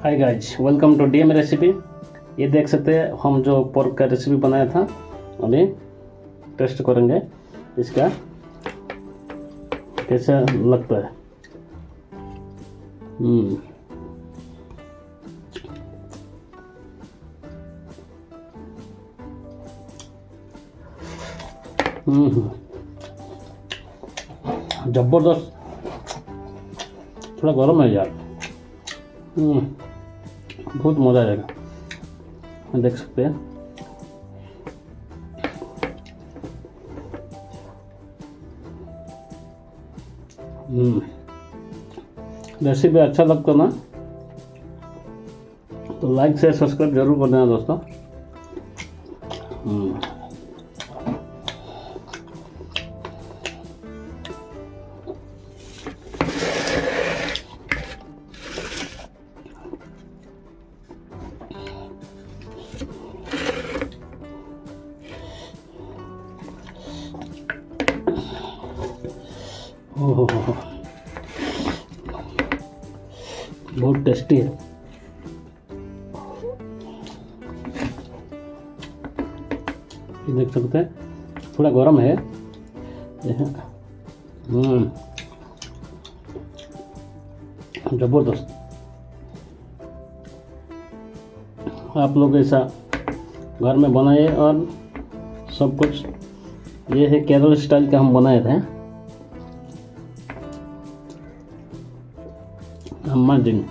Hi guys, welcome to DM recipe. ये देख सकते हैं हम जो पोर्क का रेसिपी बनाया था, अभी टेस्ट करेंगे इसका कैसा लगता है। जबरदस्त, थोड़ा गर्म है यार। बहुत मज़ा आएगा, देख सकते हैं। रेसिपी अच्छा लगता ना तो लाइक शेयर सब्सक्राइब जरूर कर देना दोस्तों। ओहो हो, बहुत टेस्टी है। ये देख सकते हैं थोड़ा गर्म है। जबरदस्त। आप लोग ऐसा घर में बनाइए। और सब कुछ ये है केरल स्टाइल का हम बनाए थे। अमेजिंग।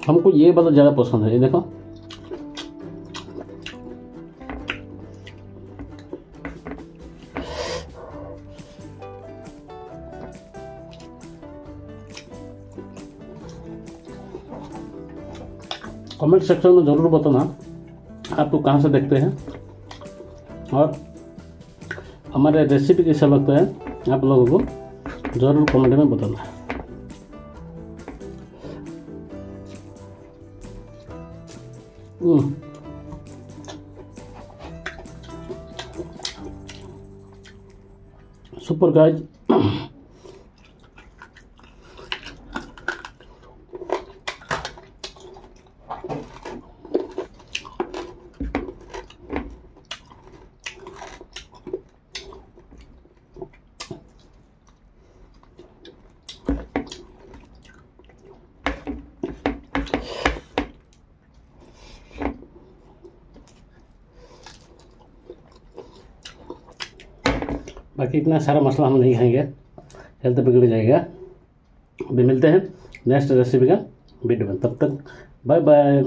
हमको ये वाला ज़्यादा पसंद है। ये देखो, कमेंट सेक्शन में ज़रूर बताना आप तो कहाँ से देखते हैं और हमारे रेसिपी कैसा लगता है आप लोगों को ज़रूर कमेंट में बताना। Super guys. बाकी इतना सारा मसाला हम नहीं खाएंगे, हेल्थ बिगड़ जाएगा। अभी मिलते हैं नेक्स्ट रेसिपी का वीडियो में, तब तक बाय बाय।